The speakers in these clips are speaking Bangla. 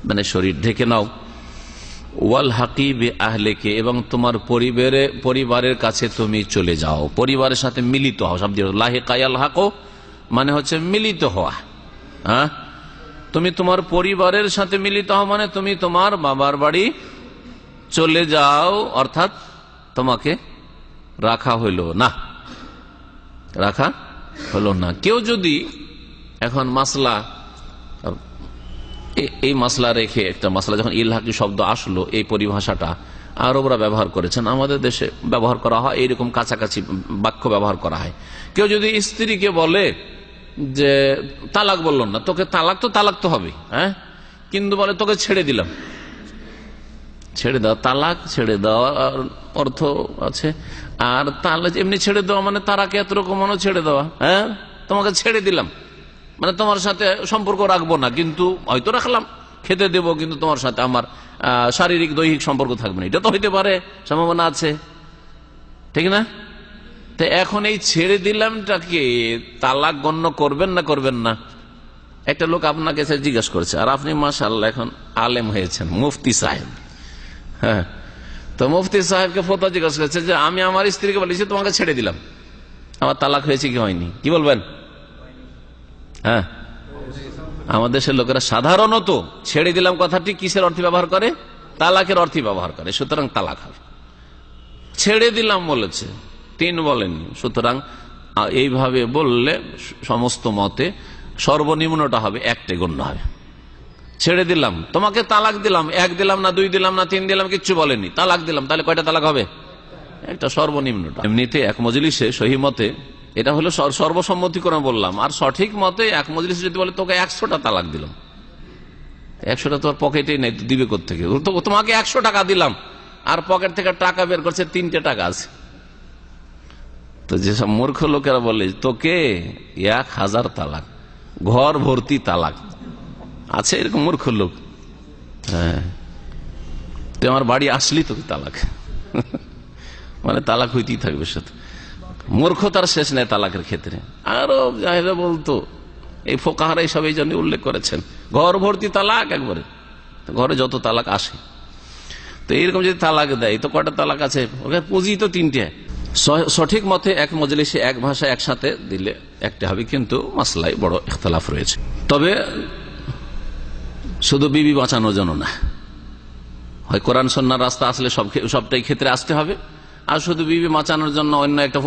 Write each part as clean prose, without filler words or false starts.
মানে শরীর ঢেকে নাও। ওয়াল হাকিবে আহলেকে, এবং তোমার পরিবারের কাছে তুমি চলে যাও, পরিবারের সাথে মিলিত হও। শব্দ লাহিকায়াল হাকো মানে হচ্ছে মিলিত হওয়া। হ্যাঁ, তুমি তোমার পরিবারের সাথে মিলিত হও মানে তুমি তোমার বাবার বাড়ি চলে যাও, অর্থাৎ তোমাকে রাখা হইল না, রাখা হলো না। কেউ যদি এখন মাসলা, এই মাসলা রেখে একটা মাসলা, যখন ইলহাকি শব্দ আসলো, এই পরিভাষাটা আরবরা ব্যবহার করেছেন, আমাদের দেশে ব্যবহার করা হয়, এইরকম কাছাকাছি বাক্য ব্যবহার করা হয়। কেউ যদি স্ত্রীকে বলে যে তালাক বলল না, তোকে তালাক তো হবে, হ্যাঁ, কিন্তু বলে তোকে ছেড়ে দিলাম, ছেড়ে দেওয়া, তালাক ছেড়ে দেওয়া অর্থ আছে। আর তালাক এমনি ছেড়ে দেওয়া মানে তারাকে এতরকম ছেড়ে দেওয়া, হ্যাঁ, তোমাকে ছেড়ে দিলাম মানে তোমার সাথে সম্পর্ক রাখবো না, কিন্তু হয়তো রাখলাম, খেতে দেবো, কিন্তু তোমার সাথে আমার শারীরিক দৈহিক সম্পর্ক থাকবে না, এটা তো হইতে পারে, সম্ভাবনা আছে, ঠিক না? তো এখন এই ছেড়ে দিলামটাকে তালাক গণ্য করবেন না করবেন না? একটা লোক আপনাকে জিজ্ঞাসা করেছে, আর আপনি মাশাআল্লাহ এখন আলেম হয়েছেন, মুফতি সাহেব। হ্যাঁ, তো মুফতি সাহেবকে ফতোয়া জিজ্ঞাসা করেছে যে আমি আমার স্ত্রীকে বলেছি তোমাকে ছেড়ে দিলাম, আমার তালাক হয়েছে কি হয়নি, কি বলবেন? হ্যাঁ, আমাদের দেশের লোকেরা সাধারণত ছেড়ে দিলাম কথাটি কিসের অর্থে ব্যবহার করে? তালাকের অর্থে ব্যবহার করে। সুতরাং তালাক হবে। ছেড়ে দিলাম বলেছে, 3 বলেননি। সুতরাং এইভাবে বললে সমস্ত মতে সর্বনিম্নটা হবে 1টে গণ্য হবে। ছেড়ে দিলাম, তোমাকে তালাক দিলাম, 1 দিলাম না, 2 দিলাম না, 3 দিলাম, কিচ্ছু বলেনি, তালাক দিলাম, তাহলে কয়টা তালাক হবে? একটা, সর্বনিম্নটা। এমনিতে এক মজলিসে সহি মতে, এটা হলো সর্বসম্মতিক্রমে বললাম, আর সঠিক মতে এক মজলিসে যদি বলে তোকে 100টা তালাক দিলাম, 100টা তোমার পকেটেই নেই, দিবে কোত্থেকে? তোমাকে 100 টাকা দিলাম, আর পকেট থেকে টাকা বের করছে 3টে টাকা আছে। তো যেসব মূর্খ লোকেরা বলে তোকে 1000 তালাক, ঘর ভর্তি তালাক আছে, এরকম মূর্খ লোক। হ্যাঁ, তুই আমার বাড়ি আসলি তোকে তালাক, মানে তালাক হইতেই থাকবে সাথে। মূর্খতার শেষ নেই তালাকের ক্ষেত্রে। আরো যারা বলতো, এই ফোকাহারা এইসব এই জন্য উল্লেখ করেছেন, ঘর ভর্তি তালাক, একবারে ঘরে যত তালাক আসে। তো এইরকম যদি তালাক দেয় তো কয়টা তালাক আছে? ওকে পুঁজি তো 3টে। সঠিক মতে এক মজলিসে এক ভাষা একসাথে দিলে 1টে হবে, কিন্তু মাসলায় বড় ইখতিলাফ রয়েছে। তবে শুধু বিবি বাঁচানোর জন্য না, হয় কোরআন সুন্নাহর রাস্তা আসলে সবটাই ক্ষেত্রে আসতে হবে, আর শুধু বিবি বাঁচানোর জন্য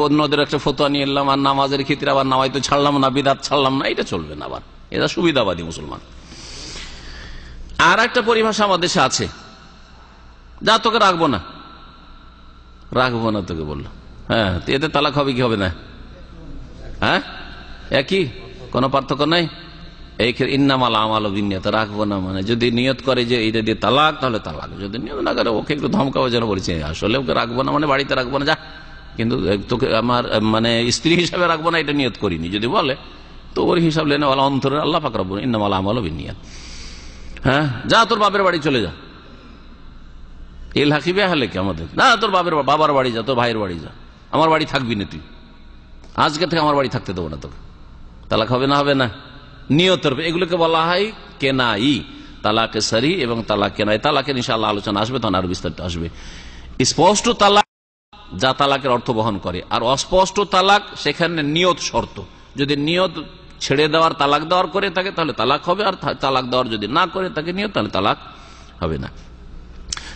অন্যদের একটা ফতোয়া নিয়ে এলাম, আর নামাজের ক্ষেত্রে আবার নামাজ তো ছাড়লাম না, বিদাত ছাড়লাম না, এটা চলবে না। আবার এটা সুবিধাবাদী মুসলমান। আর একটা পরিভাষা আমাদের দেশে আছে, যা তোকে রাখবো না তোকে বললো, হ্যাঁ, এতে তালাক হবে কি হবে না? হ্যাঁ, একই, কোনো পার্থক্য নাই। এই ইন্নামাল আমাল বিনিয়ত, রাখবো না মানে যদি নিয়ত করে যে এটা দিয়ে তালাক, তাহলে তালাক। যদি নিয়ত না করে, ওকে একটু ধমকাবার জন্য বলছে, আসলে ওকে রাখবো না মানে বাড়িতে রাখবো না, যা, কিন্তু তোকে আমার মানে স্ত্রী হিসাবে রাখবো না, এটা নিয়ত করিনি যদি বলে, তো ওর হিসাব লেনে অন্তরে আল্লাহ পাক রাখবো, ইন্নামাল আমাল বিনিয়ত। হ্যাঁ, যা তোর বাপের বাড়ি চলে যা, এল হাকিবে আহলেকে, আমাদের না, তোর বাবার বাড়ি যা, তোর ভাইয়ের বাড়ি যা, আমার বাড়ি থাকবি না তুই, আজকে থেকে আমার বাড়ি থাকতে দেবো না তোকে। তালাক হবে না? হবে না। নিয়তের, এগুলোকে বলা হয় কেনাই, তালাকে সারি এবং তালাক কেনাই। তালাকের ইনশাআল্লাহ আলোচনা আসবে, তখন আরো বিস্তারিত আসবে। স্পষ্ট তালাক যা তালাকের অর্থ বহন করে, আর অস্পষ্ট তালাক সেখানে নিয়ত শর্ত। যদি নিয়ত ছেড়ে দেওয়ার, তালাক দেওয়ার করে থাকে তাহলে তালাক হবে, আর তালাক দেওয়ার যদি না করে থাকে নিয়ত, তাহলে তালাক হবে না।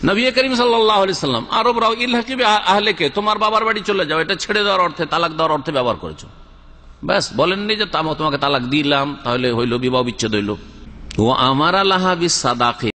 নবী করিম সাল্লাল্লাহু আলাইহি সাল্লাম আরবরাও ইলহাকিবে আহলেকে, তোমার বাবার বাড়ি চলে যাও, এটা ছেড়ে দেওয়ার অর্থে, তালাক দেওয়ার অর্থে ব্যবহার করেছো। ব্যাস, বলেননি যে তোমাকে তালাক দিলাম, তাহলে হইল বিবাহ বিচ্ছেদ হইল। ও আমার আল্লাহ বিস সাদাকে,